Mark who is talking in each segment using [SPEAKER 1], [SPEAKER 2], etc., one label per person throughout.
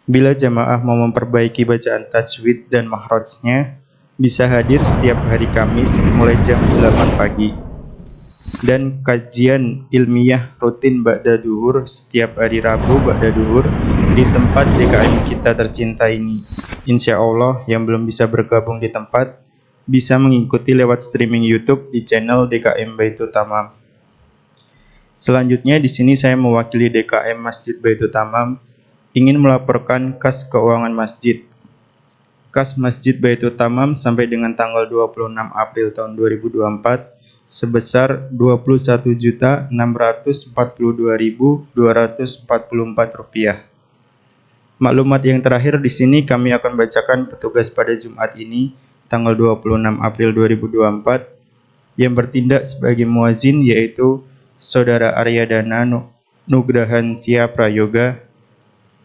[SPEAKER 1] Bila jamaah mau memperbaiki bacaan tajwid dan makhrajnya, bisa hadir setiap hari Kamis mulai jam 8 pagi. Dan kajian ilmiah rutin ba'da duhur setiap hari Rabu ba'da duhur di tempat DKM kita tercinta ini. Insya Allah yang belum bisa bergabung di tempat bisa mengikuti lewat streaming YouTube di channel DKM Baitul Tamam. Selanjutnya di sini saya mewakili DKM Masjid Baitul Tamam ingin melaporkan kas keuangan masjid. Kas Masjid Baitul Tamam sampai dengan tanggal 26 April tahun 2024 sebesar Rp21.642.244. Maklumat yang terakhir di sini kami akan bacakan petugas pada Jumat ini tanggal 26 April 2024 yang bertindak sebagai muazin yaitu Saudara Aryadana Nugrahan Tia Prayoga,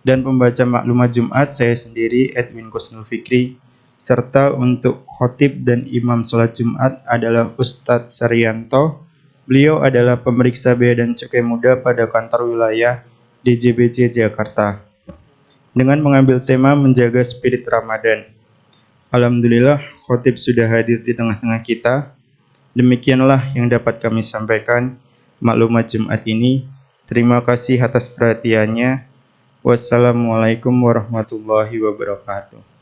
[SPEAKER 1] dan pembaca maklumat Jumat saya sendiri Edwin Kusnul Fikri, serta untuk khotib dan imam sholat Jumat adalah Ustadz Saryanto. Beliau adalah pemeriksa bea dan cukai muda pada kantor wilayah DJBC Jakarta dengan mengambil tema menjaga spirit Ramadan. Alhamdulillah khotib sudah hadir di tengah-tengah kita. Demikianlah yang dapat kami sampaikan maklumat Jumat ini. Terima kasih atas perhatiannya. Wassalamualaikum warahmatullahi wabarakatuh.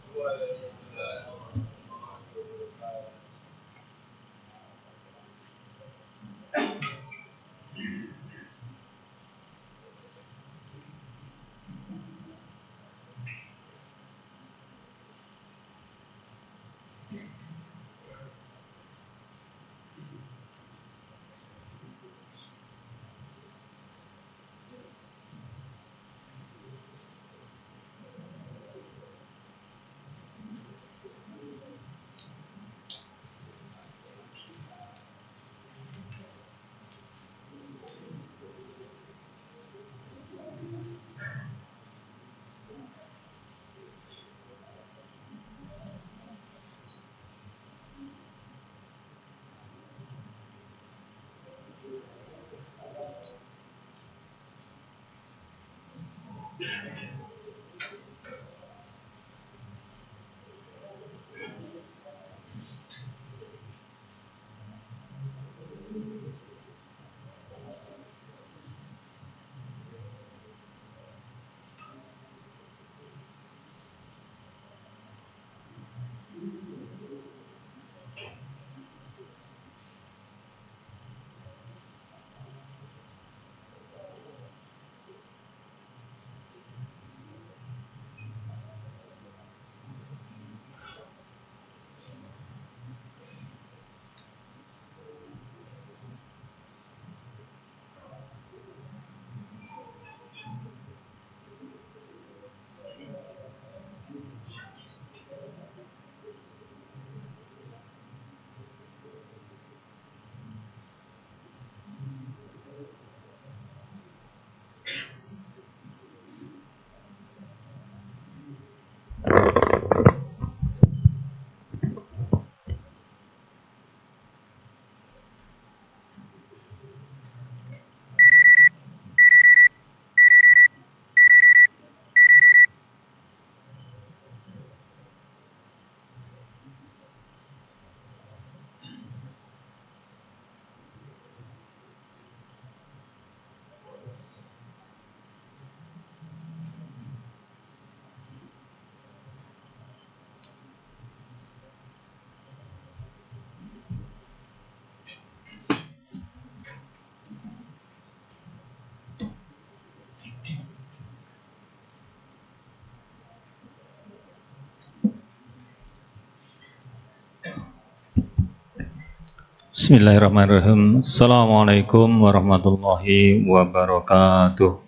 [SPEAKER 2] Bismillahirrahmanirrahim. Assalamualaikum warahmatullahi wabarakatuh.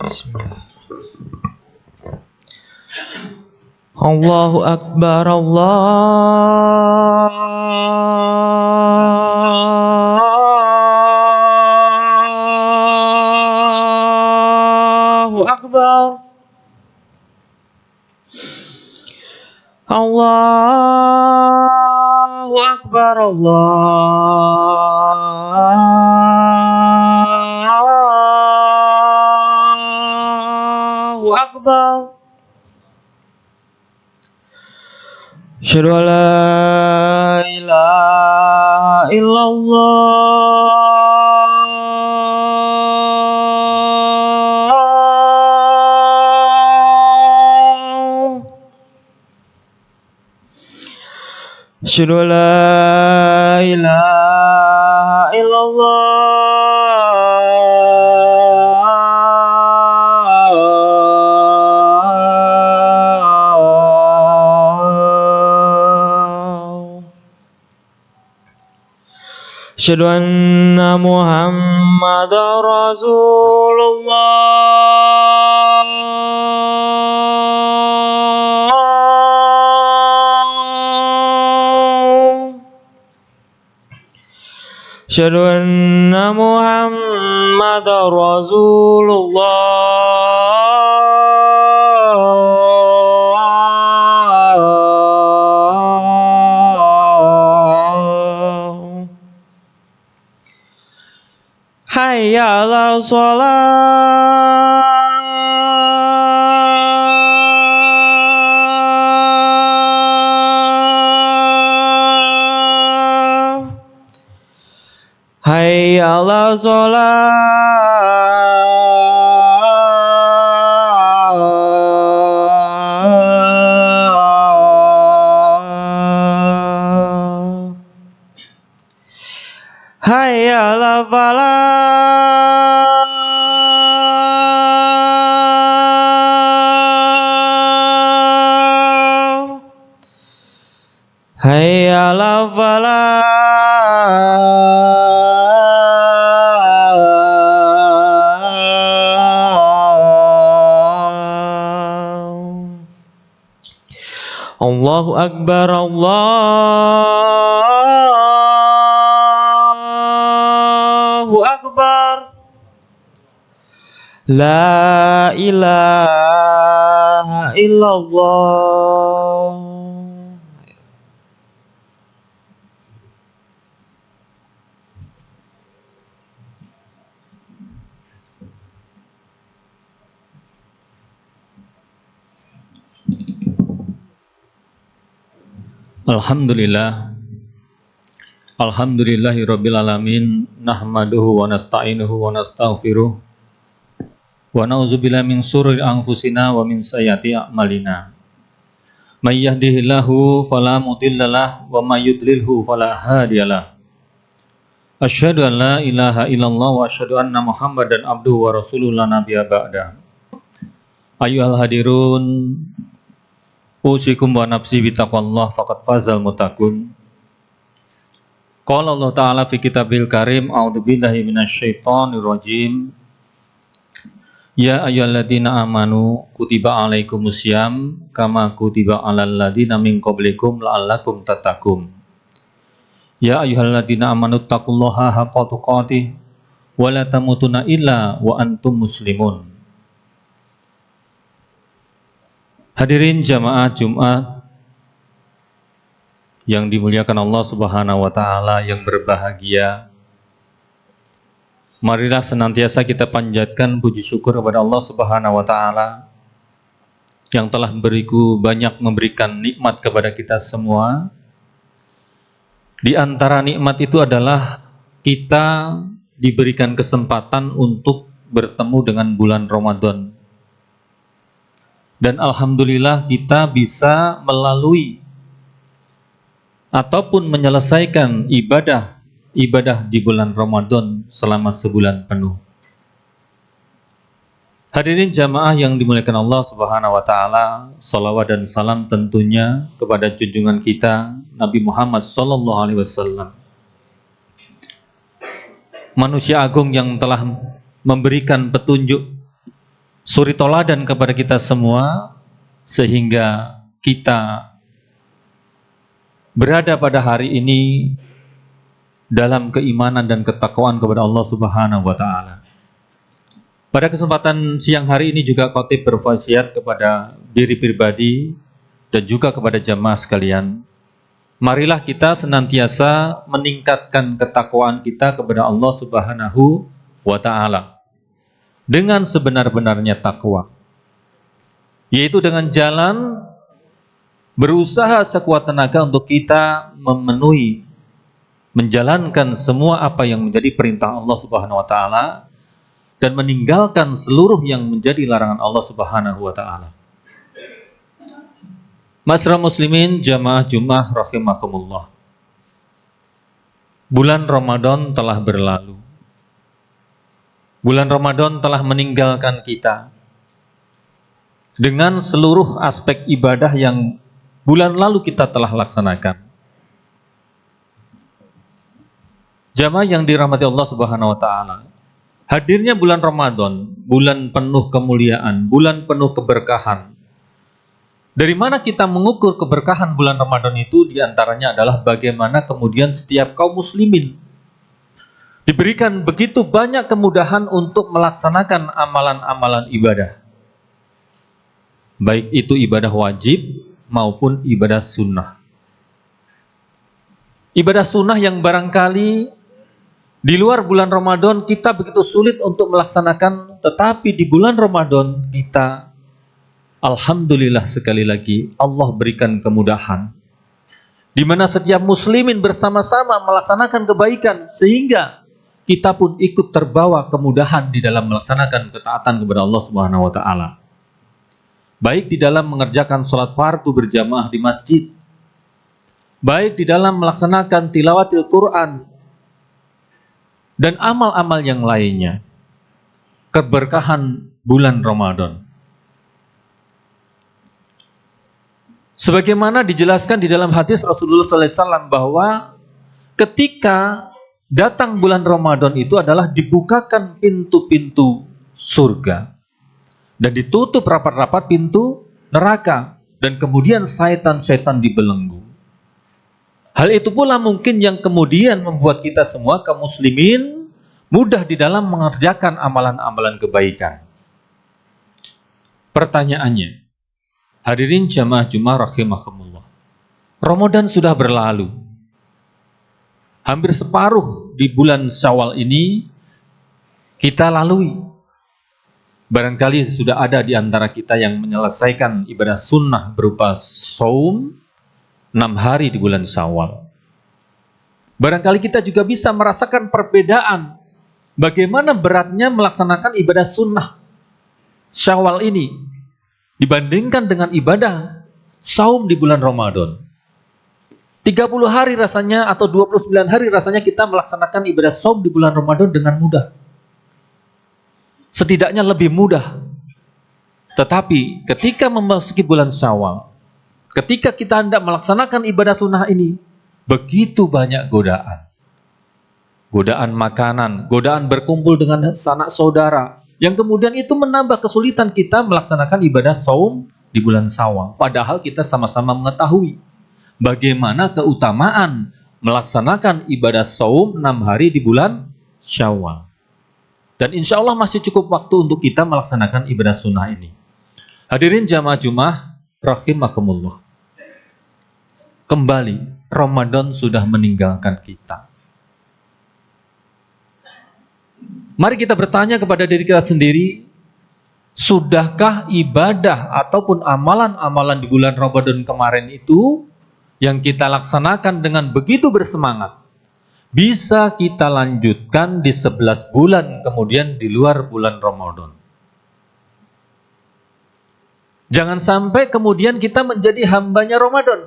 [SPEAKER 3] Bismillah. Allahu Akbar, Allahu Akbar. Allahu Akbar, Allahu أكبر أشهد أن لا إله إلا الله أشهد أن لا إله إلا الله أشهد أن محمدا رسول الله أشهد أن محمدا رسول الله حي على الصلاة حي على الصلاة حي على الفلاح حي على الفلاح الله أكبر الله أكبر لا إله إلا الله
[SPEAKER 2] Alhamdulillah. Alhamdulillahirabbil alamin. Nahmaduhu wa nasta'inuhu wa nastaghfiruh. Wa na'udzubillahi min syururi anfusina wa min sayyiati a'malina. May yahdihillahu fala mudhillalah wa may yudlilhu fala hadiyalah. Asyhadu an la ilaha illallah wa asyhadu anna Muhammadan abduhu wa rasuluhu la nabiyya ba'da. Ayyuhal hadirun, usikum wa nafsi bitaqwallah faqad fazal muttaqun. Qala Allah Ta'ala fi kitabil karim, a'udzubillahi minasyaitonir rajim. Ya ayyuhalladzina amanu kutiba alaikumusiyam kama kutiba alal ladzina min qablikum la'allakum tattaqun. Ya ayyuhalladzina amanu taqullaha haqqa tuqatih wa la tamutunna illa wa antum muslimun. Hadirin jamaah Jumat yang dimuliakan Allah Subhanahu wa taala, yang berbahagia. Marilah senantiasa kita panjatkan puji syukur kepada Allah Subhanahu wa taala yang telah banyak memberikan nikmat kepada kita semua. Di antara nikmat itu adalah kita diberikan kesempatan untuk bertemu dengan bulan Ramadan. Dan alhamdulillah kita bisa melalui ataupun menyelesaikan ibadah di bulan Ramadan selama sebulan penuh. Hadirin jamaah yang dimuliakan Allah Subhanahu wa taala, salawat dan salam tentunya kepada junjungan kita Nabi Muhammad sallallahu alaihi wasallam. Manusia agung yang telah memberikan petunjuk suri toladan kepada kita semua sehingga kita berada pada hari ini dalam keimanan dan ketakwaan kepada Allah Subhanahu wa taala. Pada kesempatan siang hari ini juga khatib berwasiat kepada diri pribadi dan juga kepada jamaah sekalian. Marilah kita senantiasa meningkatkan ketakwaan kita kepada Allah Subhanahu wa taala dengan sebenar-benarnya takwa. yaitu dengan jalan berusaha sekuat tenaga untuk kita memenuhi, menjalankan semua apa yang menjadi perintah Allah Subhanahu wa taala dan meninggalkan seluruh yang menjadi larangan Allah Subhanahu wa taala. Ma'asyiral muslimin jamaah Jumat rahimakumullah. Bulan Ramadan telah berlalu. Bulan Ramadan telah meninggalkan kita dengan seluruh aspek ibadah yang bulan lalu kita telah laksanakan. Jamaah yang dirahmati Allah Subhanahu wa taala, hadirnya bulan Ramadan, bulan penuh kemuliaan, bulan penuh keberkahan. Dari mana kita mengukur keberkahan bulan Ramadan itu? Di antaranya adalah bagaimana kemudian setiap kaum muslimin diberikan begitu banyak kemudahan untuk melaksanakan amalan-amalan ibadah. Baik itu ibadah wajib maupun ibadah sunnah. Ibadah sunnah yang barangkali di luar bulan Ramadan kita begitu sulit untuk melaksanakan, tetapi di bulan Ramadan kita, alhamdulillah sekali lagi, Allah berikan kemudahan, di mana setiap muslimin bersama-sama melaksanakan kebaikan, sehingga kita pun ikut terbawa kemudahan di dalam melaksanakan ketaatan kepada Allah Subhanahu wa taala. Baik di dalam mengerjakan sholat fardu berjamaah di masjid, baik di dalam melaksanakan tilawatil Quran, dan amal-amal yang lainnya. Keberkahan bulan Ramadan. Sebagaimana dijelaskan di dalam hadis Rasulullah SAW bahwa ketika datang bulan Ramadan itu adalah dibukakan pintu-pintu surga dan ditutup rapat-rapat pintu neraka, dan kemudian syaitan-syaitan dibelenggu. Hal itu pula mungkin yang kemudian membuat kita semua kaum muslimin mudah di dalam mengerjakan amalan-amalan kebaikan. Pertanyaannya, hadirin jamaah Jumat rahimakumullah, Ramadan sudah berlalu. Hampir separuh di bulan Syawal ini kita lalui. Barangkali sudah ada di antara kita yang menyelesaikan ibadah sunnah berupa saum 6 hari di bulan Syawal. Barangkali kita juga bisa merasakan perbedaan bagaimana beratnya melaksanakan ibadah sunnah Syawal ini dibandingkan dengan ibadah saum di bulan Ramadan. 30 hari rasanya atau 29 hari rasanya kita melaksanakan ibadah saum di bulan Ramadan dengan mudah. Setidaknya lebih mudah. Tetapi ketika memasuki bulan Syawal, ketika kita hendak melaksanakan ibadah sunnah ini, begitu banyak godaan. Godaan makanan, godaan berkumpul dengan sanak saudara, yang kemudian itu menambah kesulitan kita melaksanakan ibadah saum di bulan Syawal. Padahal kita sama-sama mengetahui bagaimana keutamaan melaksanakan ibadah saum 6 hari di bulan Syawal. Dan insya Allah masih cukup waktu untuk kita melaksanakan ibadah sunnah ini. Hadirin jamaah Jumat rahimakumullah. Kembali, Ramadan sudah meninggalkan kita. Mari kita bertanya kepada diri kita sendiri, sudahkah ibadah ataupun amalan-amalan di bulan Ramadan kemarin itu yang kita laksanakan dengan begitu bersemangat bisa kita lanjutkan di 11 bulan kemudian di luar bulan Ramadan? Jangan sampai kemudian kita menjadi hambanya Ramadan,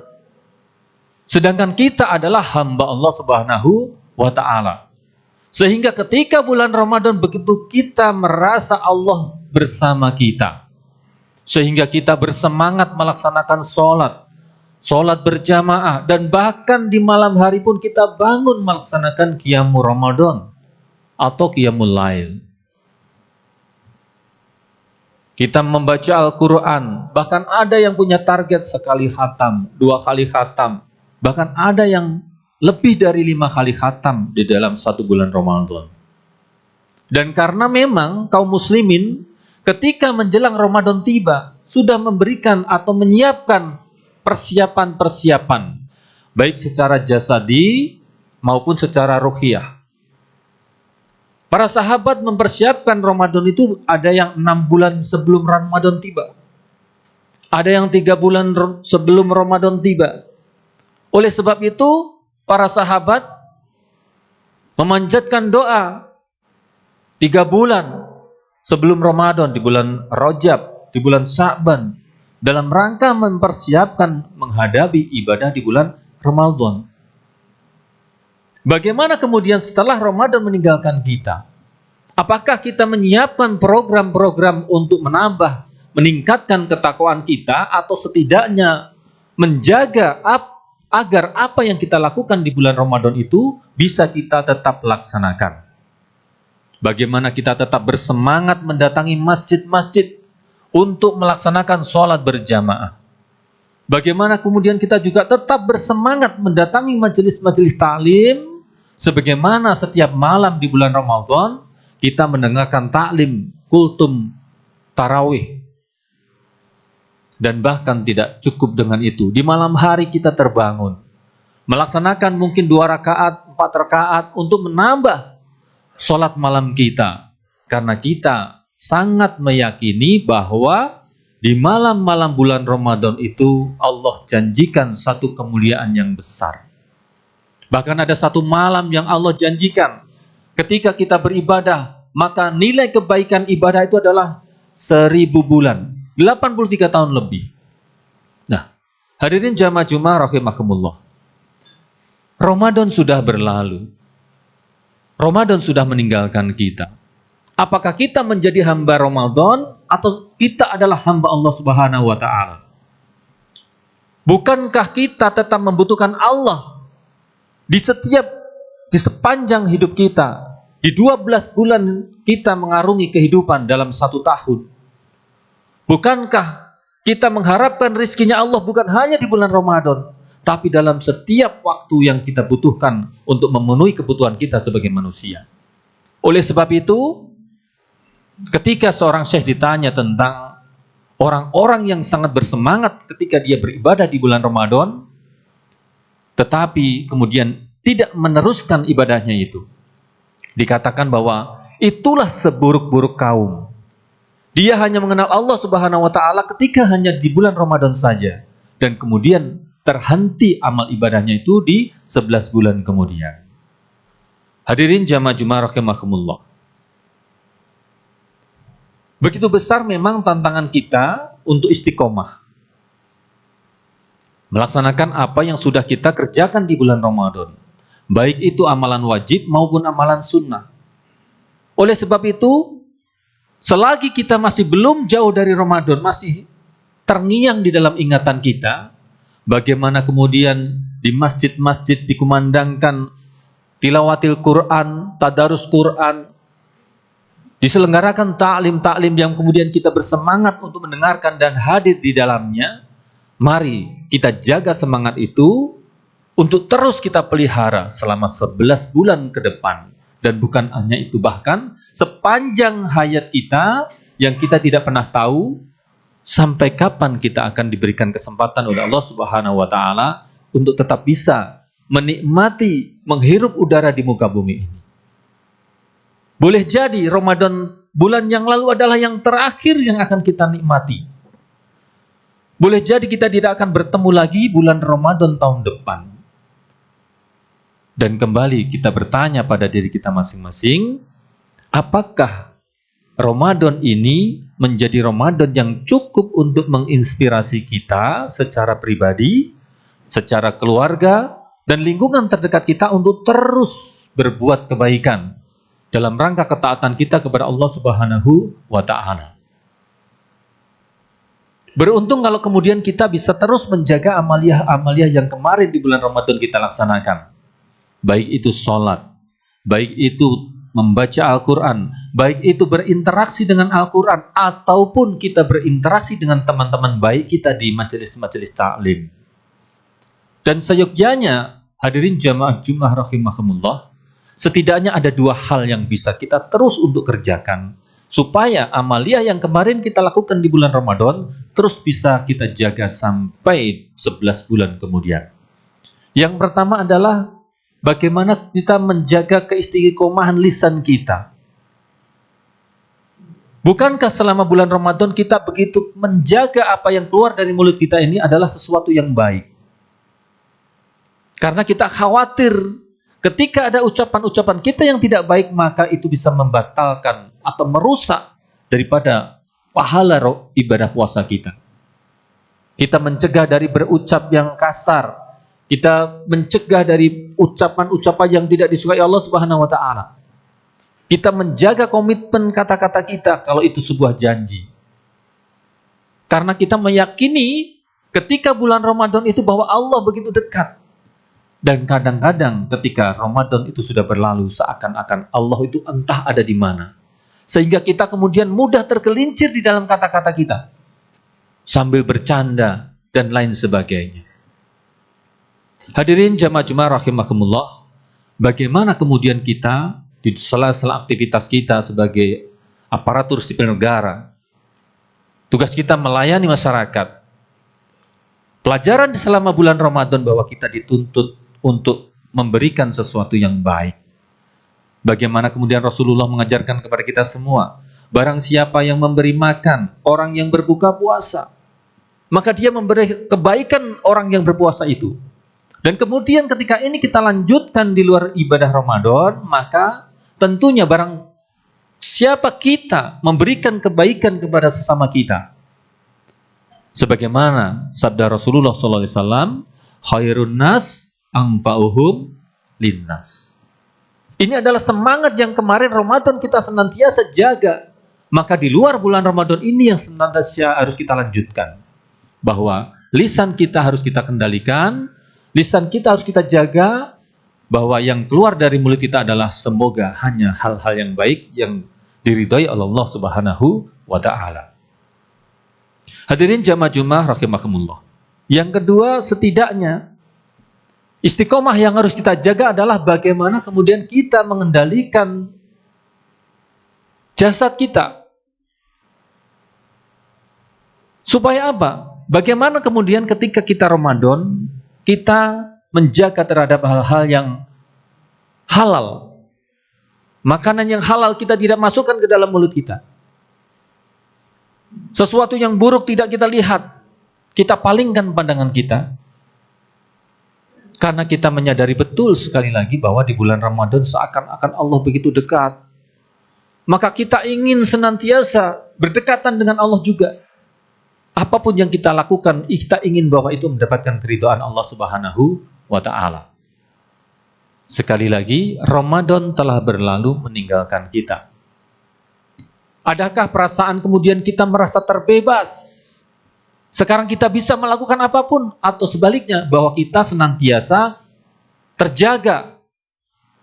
[SPEAKER 2] sedangkan kita adalah hamba Allah Subhanahu wa ta'ala. Sehingga ketika bulan Ramadan begitu kita merasa Allah bersama kita, sehingga kita bersemangat melaksanakan sholat berjamaah, dan bahkan di malam hari pun kita bangun melaksanakan qiyamul Ramadan atau qiyamul lail. Kita membaca Al-Quran, bahkan ada yang punya target sekali khatam, 2 kali khatam, bahkan ada yang lebih dari 5 kali khatam di dalam 1 bulan Ramadan. Dan karena memang kaum muslimin ketika menjelang Ramadan tiba sudah memberikan atau menyiapkan persiapan-persiapan, baik secara jasadi maupun secara ruhiyah. Para sahabat mempersiapkan Ramadan itu ada yang 6 bulan sebelum Ramadan tiba. Ada yang 3 bulan sebelum Ramadan tiba. Oleh sebab itu, para sahabat memanjatkan doa 3 bulan sebelum Ramadan, di bulan Rajab, di bulan Sya'ban, dalam rangka mempersiapkan menghadapi ibadah di bulan Ramadan. Bagaimana kemudian setelah Ramadan meninggalkan kita? Apakah kita menyiapkan program-program untuk meningkatkan ketakwaan kita, atau setidaknya menjaga agar apa yang kita lakukan di bulan Ramadan itu bisa kita tetap laksanakan? Bagaimana kita tetap bersemangat mendatangi masjid-masjid untuk melaksanakan sholat berjamaah? Bagaimana kemudian kita juga tetap bersemangat mendatangi majelis-majelis ta'lim, sebagaimana setiap malam di bulan Ramadan kita mendengarkan taklim, kultum, tarawih. Dan bahkan tidak cukup dengan itu, di malam hari kita terbangun, melaksanakan mungkin 2 rakaat, 4 rakaat untuk menambah sholat malam kita. Karena kita sangat meyakini bahwa di malam-malam bulan Ramadan itu Allah janjikan satu kemuliaan yang besar. Bahkan ada satu malam yang Allah janjikan, ketika kita beribadah, maka nilai kebaikan ibadah itu adalah 1000 bulan, 83 tahun lebih. Nah, hadirin jamaah Jumat rahimakumullah. Ramadan sudah berlalu. Ramadan sudah meninggalkan kita. Apakah kita menjadi hamba Ramadan atau kita adalah hamba Allah Subhanahu wa taala? Bukankah kita tetap membutuhkan Allah di sepanjang hidup kita? Di 12 bulan kita mengarungi kehidupan dalam 1 tahun. Bukankah kita mengharapkan rizkinya Allah bukan hanya di bulan Ramadan, tapi dalam setiap waktu yang kita butuhkan untuk memenuhi kebutuhan kita sebagai manusia? Oleh sebab itu, ketika seorang syekh ditanya tentang orang-orang yang sangat bersemangat ketika dia beribadah di bulan Ramadan, tetapi kemudian tidak meneruskan ibadahnya itu, dikatakan bahwa itulah seburuk-buruk kaum. Dia hanya mengenal Allah Subhanahu wa taala ketika hanya di bulan Ramadan saja, dan kemudian terhenti amal ibadahnya itu di 11 bulan kemudian. Hadirin jamaah Jumat rahimakumullah. Begitu besar memang tantangan kita untuk istiqomah, melaksanakan apa yang sudah kita kerjakan di bulan Ramadan, baik itu amalan wajib maupun amalan sunnah. Oleh sebab itu, selagi kita masih belum jauh dari Ramadan, masih terngiang di dalam ingatan kita, bagaimana kemudian di masjid-masjid dikumandangkan tilawatil Quran, tadarus Quran, diselenggarakan taklim-taklim yang kemudian kita bersemangat untuk mendengarkan dan hadir di dalamnya. Mari kita jaga semangat itu untuk terus kita pelihara selama 11 bulan ke depan. Dan bukan hanya itu, bahkan sepanjang hayat kita yang kita tidak pernah tahu sampai kapan kita akan diberikan kesempatan oleh Allah Subhanahu wa taala untuk tetap bisa menikmati, menghirup udara di muka bumi ini. Boleh jadi Ramadan bulan yang lalu adalah yang terakhir yang akan kita nikmati. Boleh jadi kita tidak akan bertemu lagi bulan Ramadan tahun depan. Dan kembali kita bertanya pada diri kita masing-masing, apakah Ramadan ini menjadi Ramadan yang cukup untuk menginspirasi kita secara pribadi, secara keluarga, dan lingkungan terdekat kita untuk terus berbuat kebaikan dalam rangka ketaatan kita kepada Allah Subhanahu wa taala. Beruntung kalau kemudian kita bisa terus menjaga amalia-amalia yang kemarin di bulan Ramadan kita laksanakan. Baik itu sholat, baik itu membaca Al-Quran, baik itu berinteraksi dengan Al-Quran, ataupun kita berinteraksi dengan teman-teman baik kita di majelis-majelis taklim. Dan seyogyanya, hadirin jamaah Jumat rahimakumullah, setidaknya ada 2 hal yang bisa kita terus untuk kerjakan, supaya amalia yang kemarin kita lakukan di bulan Ramadan terus bisa kita jaga sampai 11 bulan kemudian. Yang pertama adalah bagaimana kita menjaga keistiqomahan lisan kita. Bukankah selama bulan Ramadan kita begitu menjaga apa yang keluar dari mulut kita ini adalah sesuatu yang baik? Karena kita khawatir ketika ada ucapan-ucapan kita yang tidak baik, maka itu bisa membatalkan atau merusak daripada pahala ibadah puasa kita. Kita mencegah dari berucap yang kasar. Kita mencegah dari ucapan-ucapan yang tidak disukai Allah Subhanahu wa taala. Kita menjaga komitmen kata-kata kita kalau itu sebuah janji. Karena kita meyakini ketika bulan Ramadan itu bahwa Allah begitu dekat. Dan kadang-kadang ketika Ramadan itu sudah berlalu, seakan-akan Allah itu entah ada di mana. Sehingga kita kemudian mudah tergelincir di dalam kata-kata kita. Sambil bercanda dan lain sebagainya. Hadirin jamaah Jumat rahimakumullah, bagaimana kemudian kita di sela-sela aktivitas kita sebagai aparatur sipil negara, tugas kita melayani masyarakat. Pelajaran selama bulan Ramadan bahwa kita dituntut untuk memberikan sesuatu yang baik. Bagaimana kemudian Rasulullah mengajarkan kepada kita semua, barang siapa yang memberi makan orang yang berbuka puasa, maka dia memberi kebaikan orang yang berpuasa itu. Dan kemudian ketika ini kita lanjutkan di luar ibadah Ramadan, maka tentunya barang siapa kita memberikan kebaikan kepada sesama kita. Sebagaimana sabda Rasulullah SAW, khairun nas anfa'uhum linnas. Ini adalah semangat yang kemarin Ramadan kita senantiasa jaga. Maka di luar bulan Ramadan ini yang senantiasa harus kita lanjutkan. Bahwa lisan kita harus kita kendalikan, lisan kita harus kita jaga, bahwa yang keluar dari mulut kita adalah semoga hanya hal-hal yang baik yang diridhai oleh Allah Subhanahu wa taala. Hadirin jamaah Jumat rahimakumullah. Yang kedua, setidaknya istiqomah yang harus kita jaga adalah bagaimana kemudian kita mengendalikan jasad kita. Supaya apa? Bagaimana kemudian ketika kita Ramadan, kita menjaga terhadap hal-hal yang halal. Makanan yang halal kita tidak masukkan ke dalam mulut kita. Sesuatu yang buruk tidak kita lihat. Kita palingkan pandangan kita. Karena kita menyadari betul sekali lagi bahwa di bulan Ramadan seakan-akan Allah begitu dekat. Maka kita ingin senantiasa berdekatan dengan Allah juga. Apapun yang kita lakukan, kita ingin bahwa itu mendapatkan keridhaan Allah Subhanahu wa ta'ala. Sekali lagi, Ramadan telah berlalu meninggalkan kita. Adakah perasaan kemudian kita merasa terbebas? Sekarang kita bisa melakukan apapun, atau sebaliknya bahwa kita senantiasa terjaga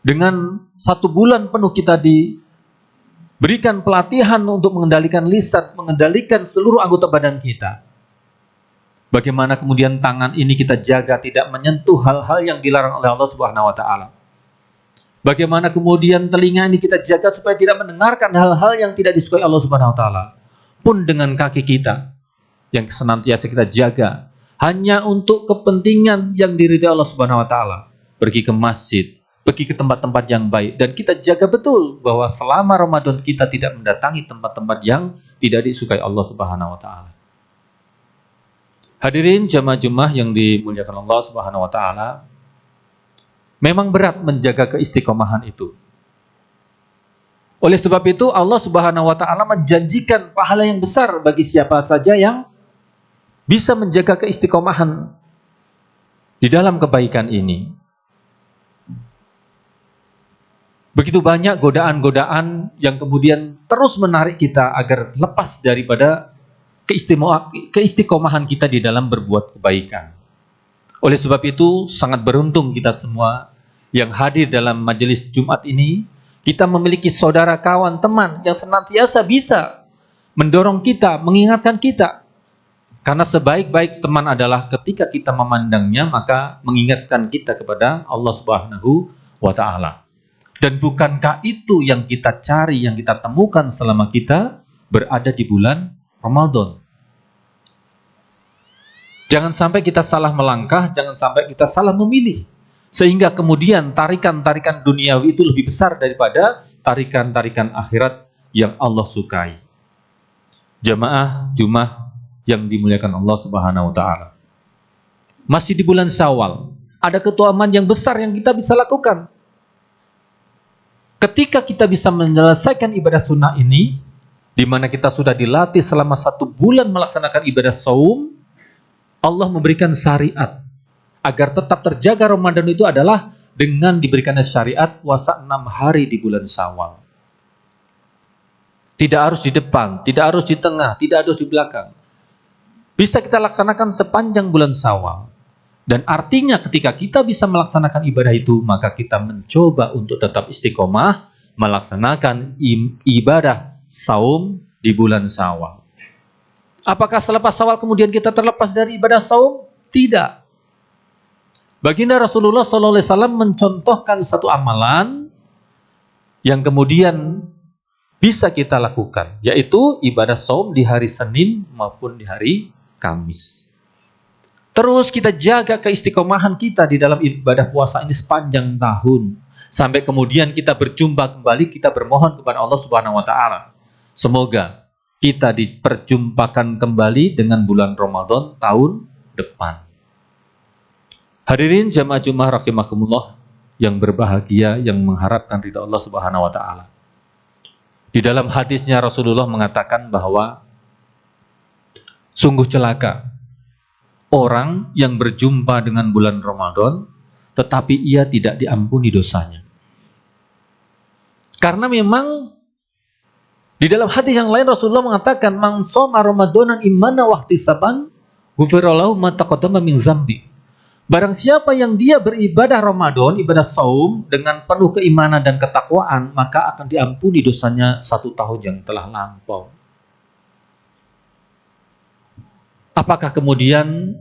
[SPEAKER 2] dengan 1 bulan penuh kita diberikan pelatihan untuk mengendalikan lisan, mengendalikan seluruh anggota badan kita. Bagaimana kemudian tangan ini kita jaga tidak menyentuh hal-hal yang dilarang oleh Allah Subhanahu wa taala. Bagaimana kemudian telinga ini kita jaga supaya tidak mendengarkan hal-hal yang tidak disukai Allah Subhanahu wa taala. Pun dengan kaki kita yang senantiasa kita jaga hanya untuk kepentingan yang diridhai Allah Subhanahu wa taala. Pergi ke masjid, pergi ke tempat-tempat yang baik, dan kita jaga betul bahwa selama Ramadan kita tidak mendatangi tempat-tempat yang tidak disukai Allah Subhanahu wa taala. Hadirin jamaah-jamaah yang dimuliakan Allah Subhanahu wa taala, memang berat menjaga keistiqomahan itu. Oleh sebab itu Allah Subhanahu wa taala menjanjikan pahala yang besar bagi siapa saja yang bisa menjaga keistiqomahan di dalam kebaikan ini. Begitu banyak godaan-godaan yang kemudian terus menarik kita agar lepas daripada keistiqomahan kita di dalam berbuat kebaikan. Oleh sebab itu, sangat beruntung kita semua yang hadir dalam majelis Jumat ini. Kita memiliki saudara, kawan, teman yang senantiasa bisa mendorong kita, mengingatkan kita. Karena sebaik-baik teman adalah ketika kita memandangnya, maka mengingatkan kita kepada Allah Subhanahu wa ta'ala. Dan bukankah itu yang kita cari, yang kita temukan selama kita berada di bulan Ramadan? Jangan sampai kita salah melangkah, jangan sampai kita salah memilih. Sehingga kemudian tarikan-tarikan duniawi itu lebih besar daripada tarikan-tarikan akhirat yang Allah sukai. Jamaah Jumat yang dimuliakan Allah Subhanahu wa taala. Masih di bulan Syawal, ada keutamaan yang besar yang kita bisa lakukan. Ketika kita bisa menyelesaikan ibadah sunnah ini, di mana kita sudah dilatih selama 1 bulan melaksanakan ibadah saum, Allah memberikan syariat agar tetap terjaga Ramadan itu adalah dengan diberikannya syariat puasa 6 hari di bulan Syawal. Tidak harus di depan, tidak harus di tengah, tidak harus di belakang. Bisa kita laksanakan sepanjang bulan Syawal. Dan artinya ketika kita bisa melaksanakan ibadah itu, maka kita mencoba untuk tetap istiqomah melaksanakan ibadah saum di bulan Syawal. Apakah selepas Syawal kemudian kita terlepas dari ibadah saum? Tidak. Baginda Rasulullah SAW mencontohkan satu amalan yang kemudian bisa kita lakukan, yaitu ibadah saum di hari Senin maupun di hari Kamis. Terus kita jaga keistiqomahan kita di dalam ibadah puasa ini sepanjang tahun, sampai kemudian kita berjumpa kembali, kita bermohon kepada Allah Subhanahu wa taala. Semoga kita diperjumpakan kembali dengan bulan Ramadan tahun depan. Hadirin jamaah Jumat rahimakumullah yang berbahagia, yang mengharapkan ridha Allah Subhanahu wa taala. Di dalam hadisnya Rasulullah mengatakan bahwa sungguh celaka orang yang berjumpa dengan bulan Ramadan tetapi ia tidak diampuni dosanya. Karena memang di dalam hadis yang lain Rasulullah mengatakan man shoma ramadanan imanan wa ihtisaban ghufira lahu ma taqaddama min dzambi. Barang siapa yang dia beribadah Ramadan, ibadah saum dengan penuh keimanan dan ketakwaan, maka akan diampuni dosanya 1 tahun yang telah lampau. Apakah kemudian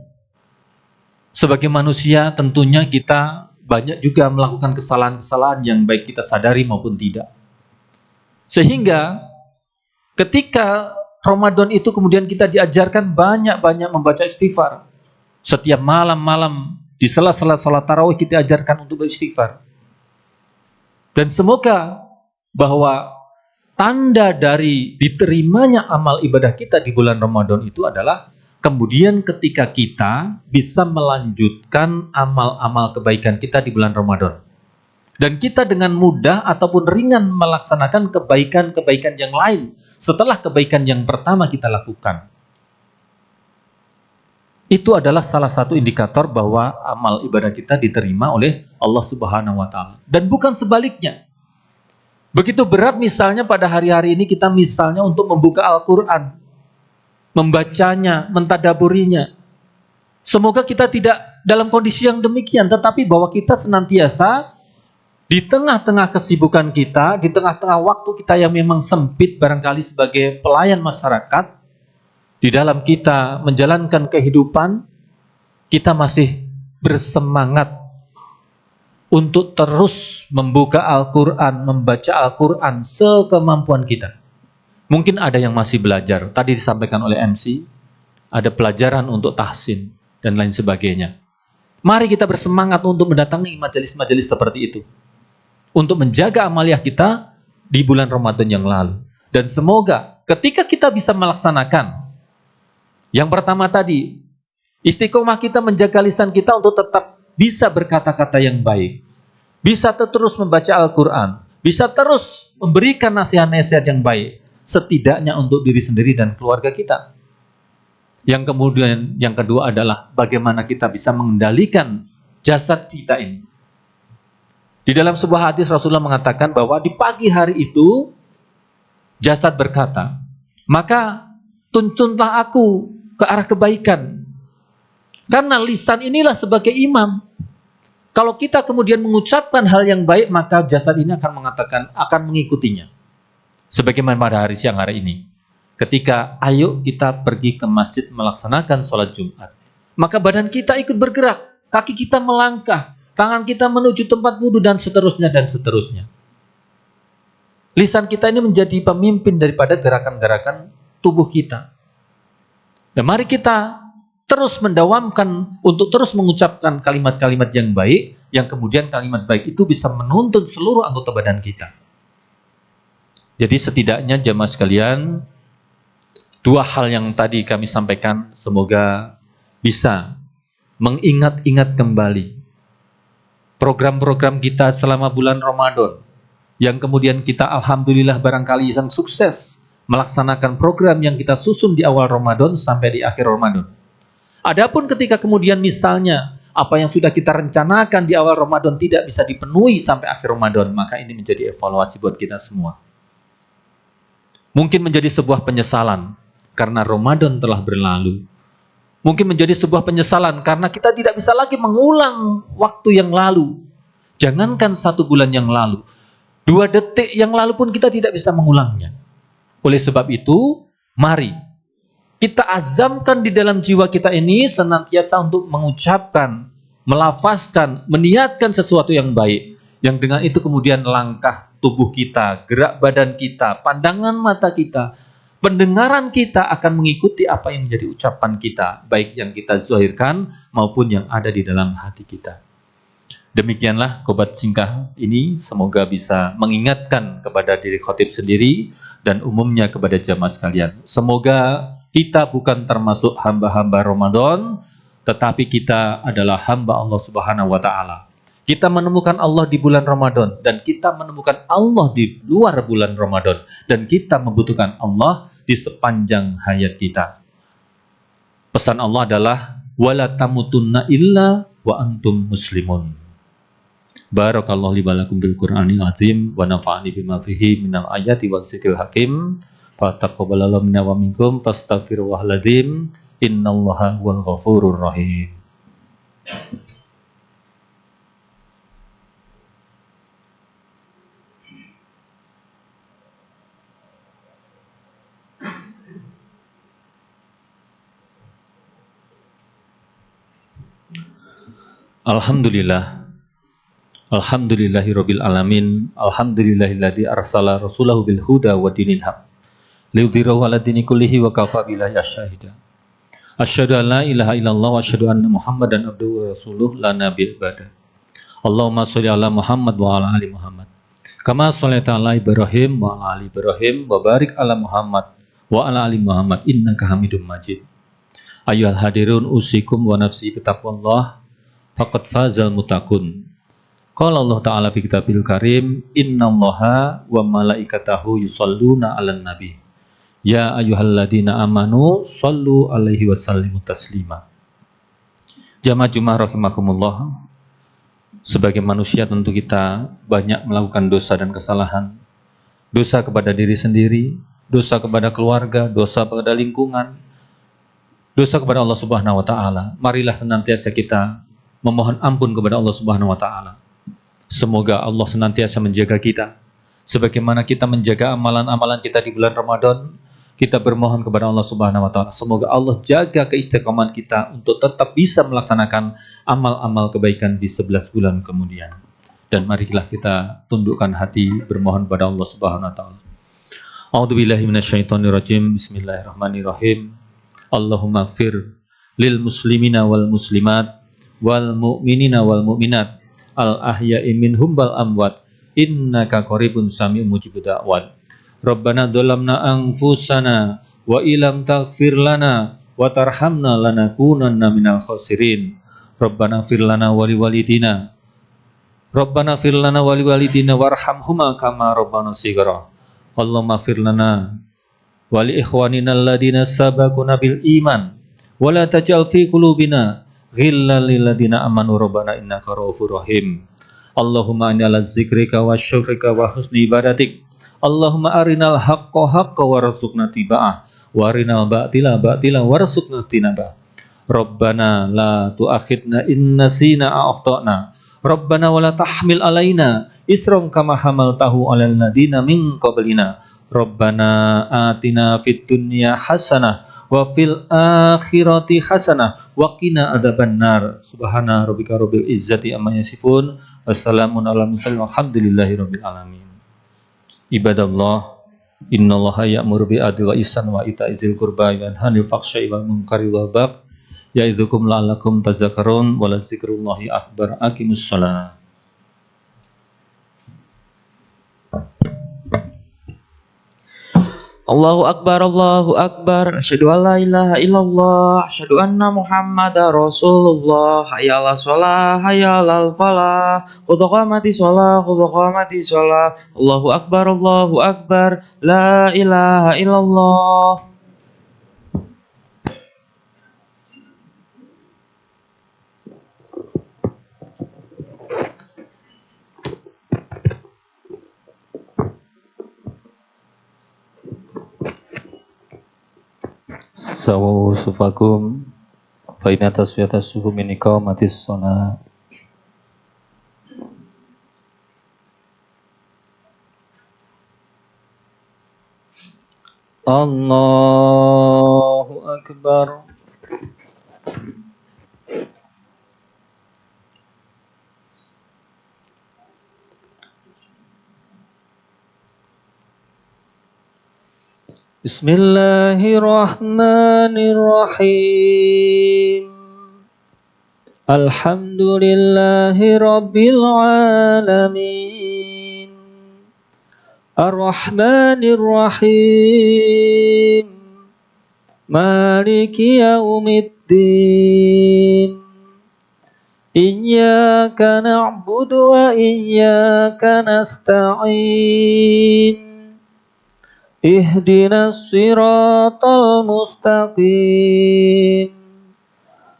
[SPEAKER 2] sebagai manusia tentunya kita banyak juga melakukan kesalahan-kesalahan yang baik kita sadari maupun tidak. Sehingga ketika Ramadan itu kemudian kita diajarkan banyak-banyak membaca istighfar. Setiap malam-malam di sela-sela salat tarawih kita ajarkan untuk beristighfar. Dan semoga bahwa tanda dari diterimanya amal ibadah kita di bulan Ramadan itu adalah kemudian ketika kita bisa melanjutkan amal-amal kebaikan kita di bulan Ramadan. Dan kita dengan mudah ataupun ringan melaksanakan kebaikan-kebaikan yang lain setelah kebaikan yang pertama kita lakukan. Itu adalah salah satu indikator bahwa amal ibadah kita diterima oleh Allah Subhanahu wa taala. Dan bukan sebaliknya. Begitu berat misalnya pada hari-hari ini kita misalnya untuk membuka Al-Qur'an, membacanya, mentadaburinya. Semoga kita tidak dalam kondisi yang demikian, tetapi bahwa kita senantiasa di tengah-tengah kesibukan kita, di tengah-tengah waktu kita yang memang sempit barangkali sebagai pelayan masyarakat, di dalam kita menjalankan kehidupan, kita masih bersemangat untuk terus membuka Al-Quran, membaca Al-Quran sekemampuan kita. Mungkin ada yang masih belajar, tadi disampaikan oleh MC, ada pelajaran untuk tahsin, dan lain sebagainya. Mari kita bersemangat untuk mendatangi majelis-majelis seperti itu, untuk menjaga amaliah kita di bulan Ramadan yang lalu. Dan semoga ketika kita bisa melaksanakan yang pertama tadi, istiqomah kita menjaga lisan kita untuk tetap bisa berkata-kata yang baik. Bisa terus membaca Al-Quran. Bisa terus memberikan nasihat-nasihat yang baik. Setidaknya untuk diri sendiri dan keluarga kita. Yang kemudian, yang kedua adalah bagaimana kita bisa mengendalikan jasad kita ini. Di dalam sebuah hadis Rasulullah mengatakan bahwa di pagi hari itu, jasad berkata, maka tuntunlah aku ke arah kebaikan. Karena lisan inilah sebagai imam. Kalau kita kemudian mengucapkan hal yang baik, maka jasad ini akan mengatakan, akan mengikutinya. Sebagaimana pada hari siang hari ini. Ketika ayo kita pergi ke masjid melaksanakan sholat Jumat. Maka badan kita ikut bergerak. Kaki kita melangkah. Tangan kita menuju tempat wudhu dan seterusnya dan seterusnya. Lisan kita ini menjadi pemimpin daripada gerakan-gerakan tubuh kita. Dan mari kita terus mendawamkan untuk terus mengucapkan kalimat-kalimat yang baik, yang kemudian kalimat baik itu bisa menuntun seluruh anggota badan kita. Jadi setidaknya jamaah sekalian, Dua hal yang tadi kami sampaikan semoga bisa mengingat-ingat kembali program-program kita selama bulan Ramadan, yang kemudian kita alhamdulillah barangkali yang sukses melaksanakan program yang kita susun di awal Ramadan sampai di akhir Ramadan. Adapun ketika kemudian misalnya apa yang sudah kita rencanakan di awal Ramadan tidak bisa dipenuhi sampai akhir Ramadan, maka ini menjadi evaluasi buat kita semua. Mungkin menjadi sebuah penyesalan karena Ramadan telah berlalu. Mungkin menjadi sebuah penyesalan karena kita tidak bisa lagi mengulang waktu yang lalu. Jangankan 1 bulan yang lalu, 2 detik yang lalu pun kita tidak bisa mengulangnya. Oleh sebab itu, mari kita azamkan di dalam jiwa kita ini senantiasa untuk mengucapkan, melafazkan, meniatkan sesuatu yang baik. Yang dengan itu kemudian langkah tubuh kita, gerak badan kita, pandangan mata kita, pendengaran kita akan mengikuti apa yang menjadi ucapan kita, baik yang kita zahirkan maupun yang ada di dalam hati kita. Demikianlah khobat singkat ini, semoga bisa mengingatkan kepada diri khotib sendiri dan umumnya kepada jamaah sekalian. Semoga kita bukan termasuk hamba-hamba Ramadan, tetapi kita adalah hamba Allah Subhanahu wa Ta'ala. Kita menemukan Allah di bulan Ramadan, dan kita menemukan Allah di luar bulan Ramadan, dan kita membutuhkan Allah di sepanjang hayat kita. Pesan Allah adalah wala tamutunna illa wa antum muslimun. Barakallahu li wa lakum bil Qur'anil azim wa nafa'ani bima fihi minal ayati wa dzikril hakim. Fa taqabbalallahu minna wa minkum fastaghfirullahal azim. Innallaha huwal ghafurur rahim. Alhamdulillah, alhamdulillahirabbil alamin, alhamdulillahilladzi arsala rasulahu bil huda wa dinil haq liyudhhirahu 'ala dini kullihi wa kafa billahi asyhada. Asyhadu an la ilaha illallah wa asyhadu anna Muhammadan abduhu wa rasuluh la nabiyya ba'da. Allahumma sholli ala Muhammad wa ala ali Muhammad. Kama shallaita ala Ibrahim wa ala ali Ibrahim wa barik ala Muhammad wa ala ali Muhammad innaka Hamidum Majid. Ayyuhal hadirun usikum wa nafsi bitaqwallah faqad fazal muttaqun. Qala Allah Ta'ala fi kitabil karim, innallaha wa malaikatahu yusholluna 'alan nabi. Ya ayyuhalladzina amanu shollu 'alaihi wa sallimu taslima. Jamaah Jumat rahimakumullah. Sebagai manusia tentu kita banyak melakukan dosa dan kesalahan. Dosa kepada diri sendiri, dosa kepada keluarga, dosa kepada lingkungan, dosa kepada Allah Subhanahu wa Ta'ala. Marilah senantiasa kita memohon ampun kepada Allah Subhanahu wa Ta'ala. Semoga Allah senantiasa menjaga kita. Sebagaimana kita menjaga amalan-amalan kita di bulan Ramadan, kita bermohon kepada Allah Subhanahu wa Ta'ala. Semoga Allah jaga keistiqomahan kita untuk tetap bisa melaksanakan amal-amal kebaikan di 11 bulan kemudian. Dan marilah kita tundukkan hati bermohon kepada Allah Subhanahu wa Ta'ala. A'udzubillahi minasyaitonirrajim. Bismillahirrahmanirrahim. Allahumma fir lil muslimina wal muslimat wal mu'minina wal mu'minat al ahya'i minhum wal amwat innaka qaribun sami'un mujibud da'wat. Rabbana dzalamna anfusana wa illam taghfir lana wa tarhamna lanakunanna minal khasirin. Rabbana fir lana wa liwalidina Rabbana fir lana wa liwalidina warhamhuma kama rabbana shighara. Allahumma fir lana wa li ikhwanina alladina sabaquna bil iman wa la taj'al fi qulubina ghillan lil ladina amanu rabbana innaka ra'ufur rahim. Allahumma inni ala zikrika wa syukrika wa husni ibadatik. Allahumma arinal haqqa haqqa warzuqna tiba'ah wa arinal batila batila warzuqna istinabah. Rabbana la tu'akhidna in nasina aw akhtana. Rabbana wa la tahmil alaina isran kama hamaltahu 'alal ladina min qablina. Rabbana atina fid dunya hasanah wa fil akhirati hasanah wa qina adzabannar. Subhana rabbika rabbil izzati amma yasifun. Wassalamun ala mursalin walhamdulillahi rabbil alamin. Ibadallah, innallaha ya'muru bil adli wa ihsan wa ita'i dzil qurba wa yanha 'anil fahsya'i wal munkari wal baghi ya'idzukum la'allakum tadhakkarun wa la dzikrullahi akbar. Aqimus shalah.
[SPEAKER 3] Allahu Akbar, Allahu Akbar. Asyhadu an la ilaha illallah, asyhadu anna Muhammadar Rasulullah. Hayya 'alas shalah, hayya 'alal falah. Qad qamati shalah, qad qamati shalah. Allahu Akbar, Allahu Akbar. La ilaha illallah.
[SPEAKER 2] Sawu sufakum fa inna taswiyata sufu min iqamatis shalah. Allahu akbar. Bismillahirrahmanirrahim. Alhamdulillahi rabbil alamin. Ar-Rahmanir Rahim. Maliki yaumiddin. Iyyaka na'budu wa iyyaka nasta'in. Ihdinas siratal mustaqim.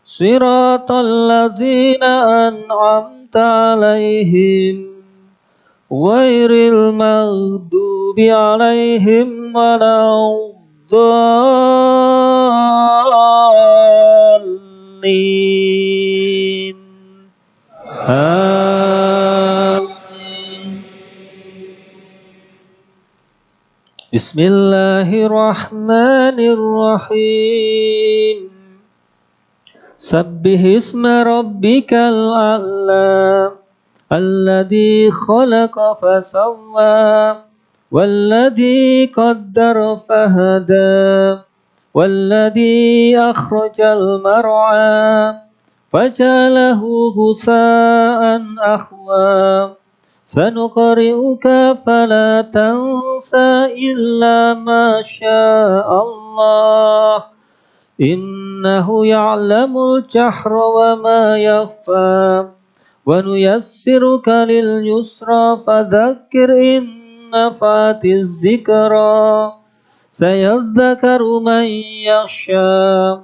[SPEAKER 2] Siratal ladzina an'amta 'alaihim ghairil maghdubi 'alaihim waladdallin. Amin. Bismillahirrahmanirrahim. Sabbihisma rabbikal a'la. Alladhi khalaqa fasawwa. Walladhi qaddara fahada. Walladhi akhrajal mar'a. Fajalahu husa'an akhwa. Sanuqri'uka fala tansa illa ma Allah. Innahu ya'lamul jahra wa ma yakhfa. Wa nuyassiruka lil yusra fadhakkir in nafatiz zikra. Sayadhakaru man yakhsha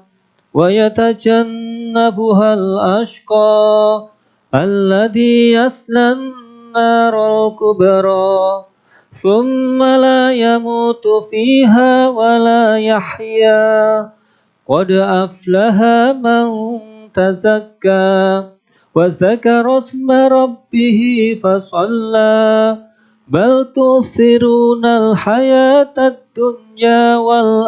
[SPEAKER 2] wa yatajannabuhal ashqa alladhi yaslan narul kubra thumma la yamutu fiha wa la yahya. Qad aflaha man tazakka wa zakara isma rabbih fasalla. Bal tu'thirunal hayatad dunya wal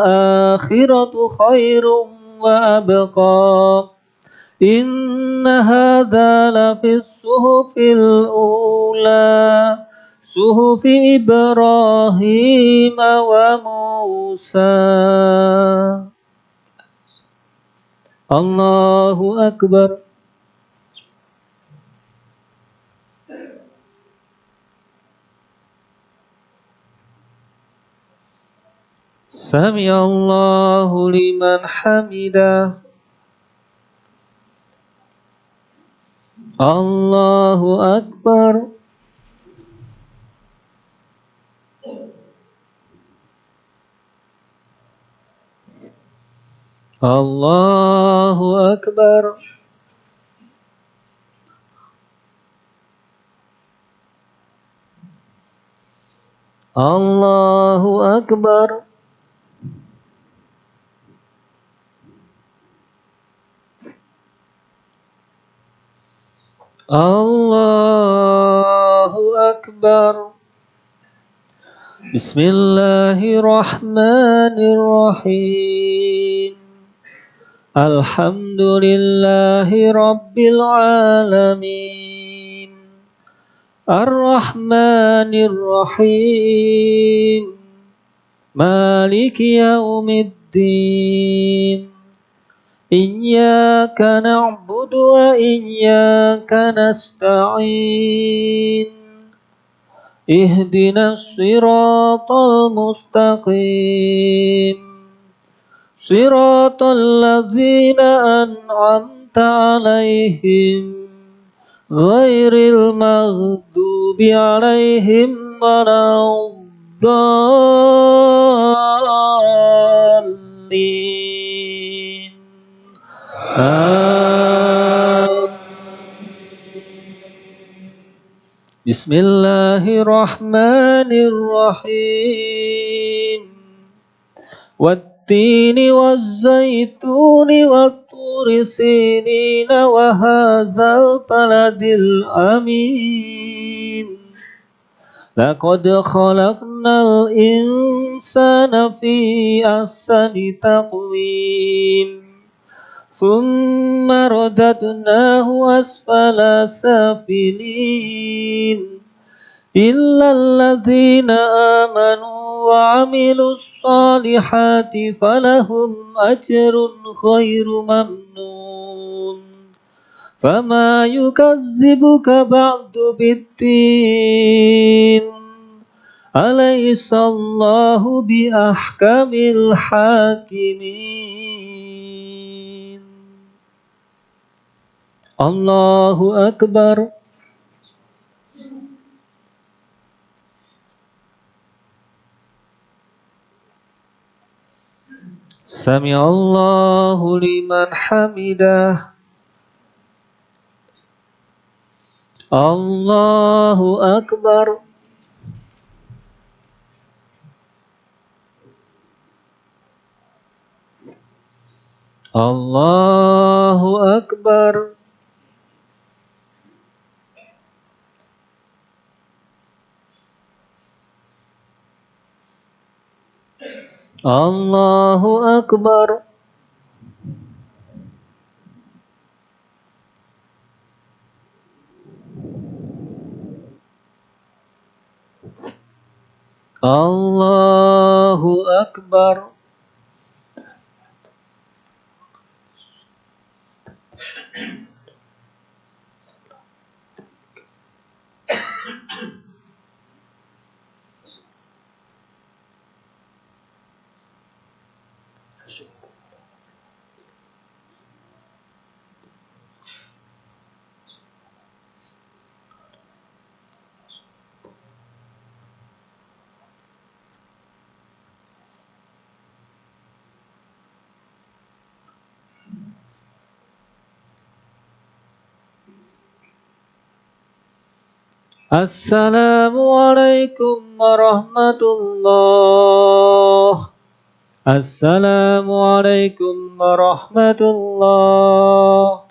[SPEAKER 2] akhiratu khairum wa abqa. Inna hadza lafis suhufil ula. Suhufi Ibrahim wa Musa. Allahu akbar. Sami Allahu liman hamidah. Allahu akbar. Allahu akbar. Allahu akbar. Allahu akbar. Bismillahirrahmanirrahim. Alhamdulillahi rabbil alamin. Ar-Rahmanir Rahim. Maliki yaumiddin. Iyyaka na'budu wa iyyaka nasta'in. اهدنا الصراط المستقيم صراط الذين أنعمت عليهم غير المغضوب عليهم ولا الضالين بسم الله الرحمن الرحيم والتين والزيتون والطور سينين وهذا البلد الأمين لقد خلقنا الإنسان في أحسن تقويم ثم رددناه أسفل سافلين إلا الذين آمنوا وعملوا الصالحات فلهم أجر غير ممنون فما يكذبك بعد بالدين أليس الله بأحكم الحاكمين الله أكبر سمع الله لمن حمده الله أكبر الله أكبر الله أكبر الله أكبر السلام عليكم ورحمة الله السلام عليكم ورحمة الله